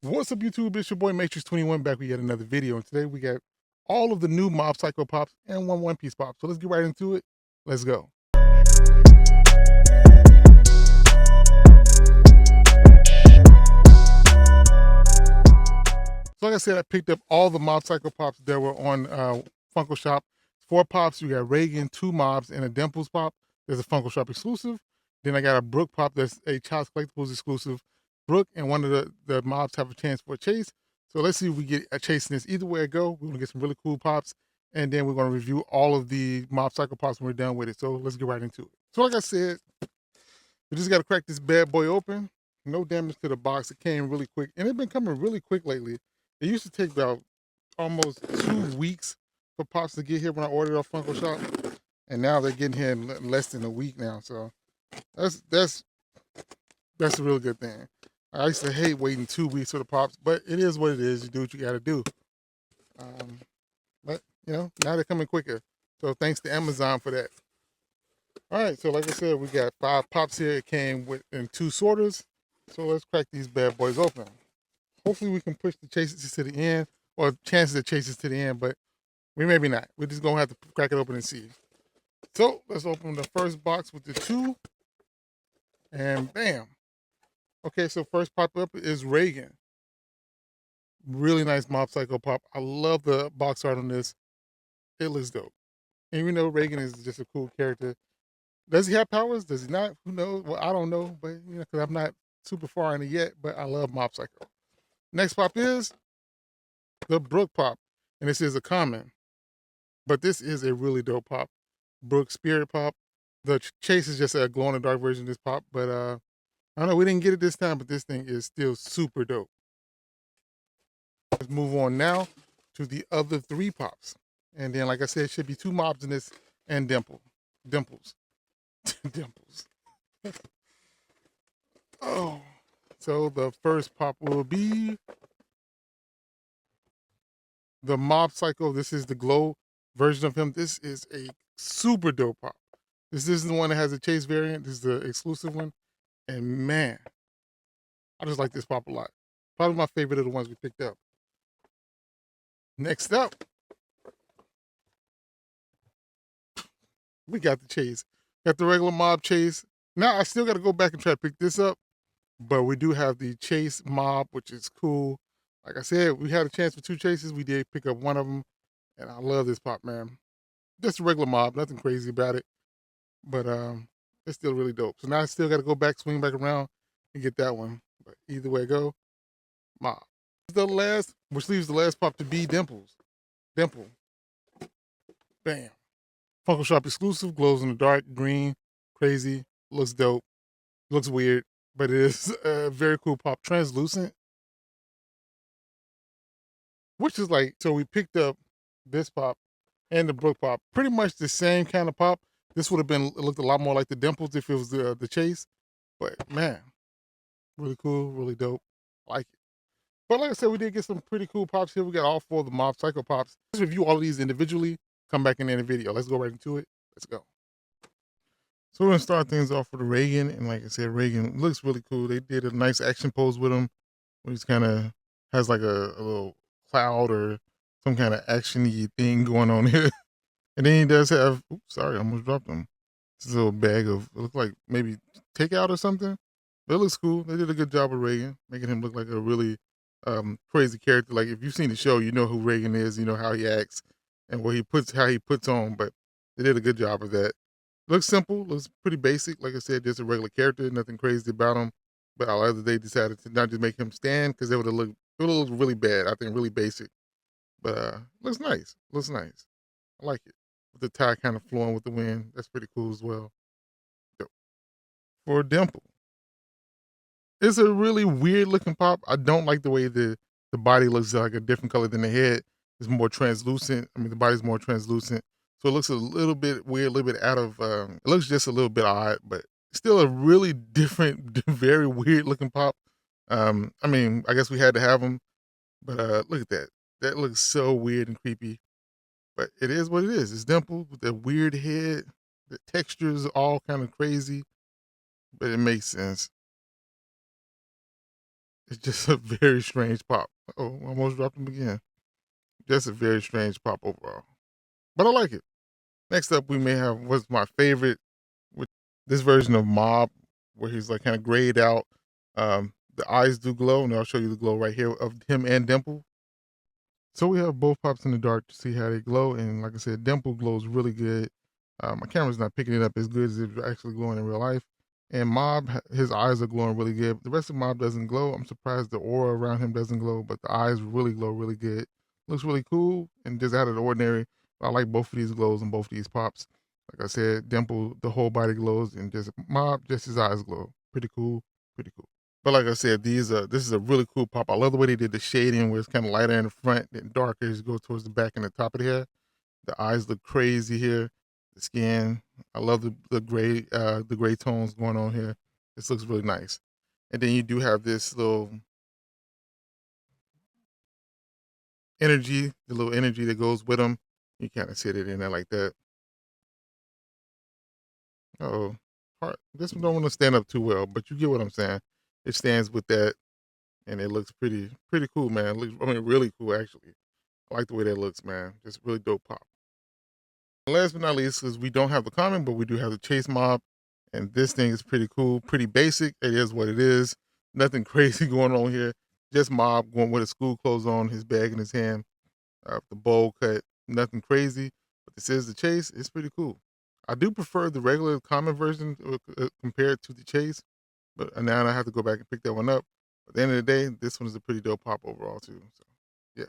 What's up, YouTube? It's your boy M8trix21 back with yet another video, and today we got all of the new Mob Psycho Pops and One Piece Pop. So let's get right into it. Let's go. So like I said, I picked up all the Mob Psycho Pops that were on Funko Shop. 4 Pops. You got Reagan, 2 Mobs, and a Dimples Pop. There's a Funko Shop exclusive. Then I got a Brook Pop that's a Child's Collectibles exclusive. Brook and one of the Mobs have a chance for a chase. So let's see if we get a chase in this. Either way it go, we're going to get some really cool Pops. And then we're going to review all of the Mob Psycho Pops when we're done with it. So let's get right into it. So like I said, we just got to crack this bad boy open. No damage to the box. It came really quick. And it's been coming really quick lately. It used to take about almost 2 weeks for Pops to get here when I ordered off Funko Shop. And now they're getting here in less than a week now. So that's a real good thing. I used to hate waiting 2 weeks for the Pops, but it is what it is. You do what you got to do. But, you know, now they're coming quicker. So thanks to Amazon for that. All right, so like I said, we got 5 Pops here. It came in 2 sorters. So let's crack these bad boys open. Hopefully we can push the chases to the end, or chances of chases to the end, but we maybe not. We're just going to have to crack it open and see. So let's open the first box with the 2. And bam. Okay, so first pop up is Reagan. Really nice Mob Psycho Pop. I love the box art on this. It looks dope. And even though Reagan is just a cool character, does he have powers? Does he not? Who knows? Well, I don't know, but you know, because I'm not super far in it yet. But I love Mob Psycho. Next pop is the Brook Pop, and this is a common, but this is a really dope pop. Brook Spirit Pop. The chase is just a glow in the dark version of this pop, but I don't know. We didn't get it this time, but this thing is still super dope. Let's move on now to the other 3 pops. And then, like I said, it should be 2 Mobs in this and Dimples. Dimples. Oh. So the first pop will be the Mob Psycho. This is the glow version of him. This is a super dope pop. This isn't the one that has a chase variant. This is the exclusive one. And man, I just like this pop a lot. Probably my favorite of the ones we picked up. Next up, we got the chase. Got the regular Mob chase. Now I still got to go back and try to pick this up, but we do have the chase Mob, which is cool. Like I said, we had a chance for 2 chases. We did pick up one of them, and I love this pop, man. Just a regular Mob, nothing crazy about it, but it's still really dope. So now I still got to go back, swing back around, and get that one. But either way I go, Mob. The last, which leaves the last pop to be Dimples. Dimple. Bam. Funko Shop exclusive, glows in the dark, green, crazy, looks dope, looks weird, but it is a very cool pop. Translucent, which is like, so we picked up this pop and the Brook Pop, pretty much the same kind of pop. This would have been, it looked a lot more like the Dimples if it was the chase, but man, really cool, really dope, I like it. But like I said, we did get some pretty cool pops here. We got all 4 of the Mob Psycho Pops. Let's review all of these individually, come back in the video. Let's go right into it. Let's go. So we're gonna start things off with Reagan, and like I said, Reagan looks really cool. They did a nice action pose with him, where he's kind of has like a little cloud or some kind of actiony thing going on here. And then he does have, oops, sorry, I almost dropped him. This little bag of, it looked like maybe takeout or something, but it looks cool. They did a good job of Reagan, making him look like a really crazy character. Like if you've seen the show, you know who Reagan is, you know how he acts and how he puts on. But they did a good job of that. Looks simple, looks pretty basic. Like I said, just a regular character, nothing crazy about him. But however, they decided to not just make him stand because they would have looked, it would have looked really bad. I think really basic. But looks nice. Looks nice. I like it. With the tie kind of flowing with the wind. That's pretty cool as well. Dope. For Dimple. It's a really weird looking pop. I don't like the way the body looks like a different color than the head. It's more translucent. I mean, the body's more translucent. So it looks a little bit weird, a little bit out of, it looks just a little bit odd, but still a really different, very weird looking pop. I mean, I guess we had to have them, but look at that. That looks so weird and creepy, but it is what it is. It's Dimple with that weird head. The texture is all kind of crazy, but it makes sense. It's just a very strange pop. Oh, almost dropped him again. Just a very strange pop overall. But I like it. Next up, we may have what's my favorite, with this version of Mob, where he's like kind of grayed out. The eyes do glow, and I'll show you the glow right here of him and Dimple. So we have both pops in the dark to see how they glow, and like I said, Dimple glows really good. My camera's not picking it up as good as it's actually glowing in real life. And Mob, his eyes are glowing really good. The rest of Mob doesn't glow. I'm surprised the aura around him doesn't glow, but the eyes really glow really good. Looks really cool and just out of the ordinary. I like both of these glows and both of these pops. Like I said, Dimple, the whole body glows, and just Mob, just his eyes glow. Pretty cool, pretty cool. But like I said, this is a really cool pop. I love the way they did the shading where it's kind of lighter in the front and darker as you go towards the back and the top of the hair. The eyes look crazy here. The skin. I love the gray tones going on here. This looks really nice. And then you do have this little energy, the little energy that goes with them. You kind of sit it in there like that. Oh, this one don't want to stand up too well, but you get what I'm saying. It stands with that, and it looks pretty cool, man. It looks, I mean, really cool actually. I like the way that looks, man. Just really dope pop. And last but not least, because we don't have the common, but we do have the chase mob, and this thing is pretty cool, pretty basic. It is what it is. Nothing crazy going on here. Just mob going with his school clothes on, his bag in his hand, the bowl cut. Nothing crazy, but this is the chase. It's pretty cool. I do prefer the regular common version compared to the chase, but now I have to go back and pick that one up. At the end of the day, this one is a pretty dope pop overall too. So yeah.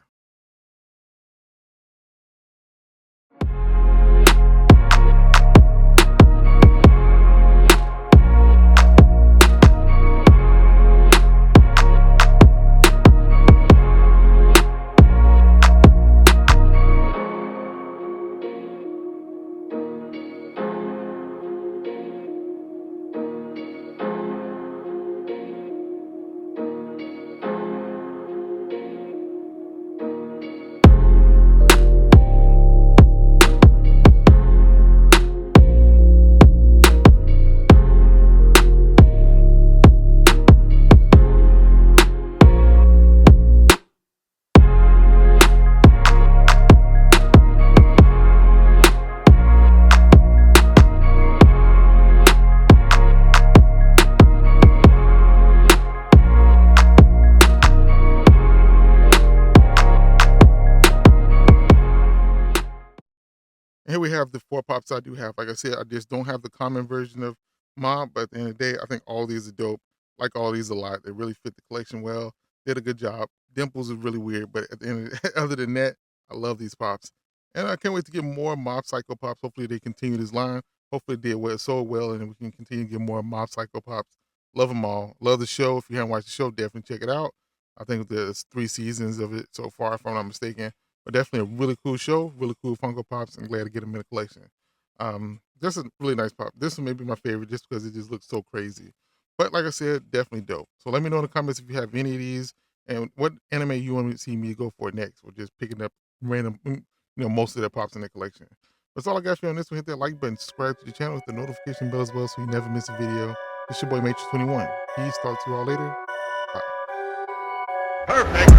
Here we have the four pops I do have. Like I said, I just don't have the common version of Mob, but at the end of the day, I think all these are dope. Like all these a lot. They really fit the collection well. Did a good job. Dimples is really weird, but at the end of the, other than that, I love these pops. And I can't wait to get more Mob Psycho Pops. Hopefully they continue this line. Hopefully they did well, so well, and we can continue to get more Mob Psycho Pops. Love them all. Love the show. If you haven't watched the show, definitely check it out. I think there's 3 seasons of it so far, if I'm not mistaken. But definitely a really cool show, really cool Funko Pops, and glad to get them in the collection. Just a really nice pop. This one may be my favorite just because it just looks so crazy. But like I said, definitely dope. So let me know in the comments if you have any of these and what anime you want to see me go for next, or just picking up random, most of the pops in the collection. That's all I got for you on this one. Hit that like button, subscribe to the channel with the notification bell as well so you never miss a video. It's your boy M8trix21. Peace. Talk to you all later. Bye. Perfect.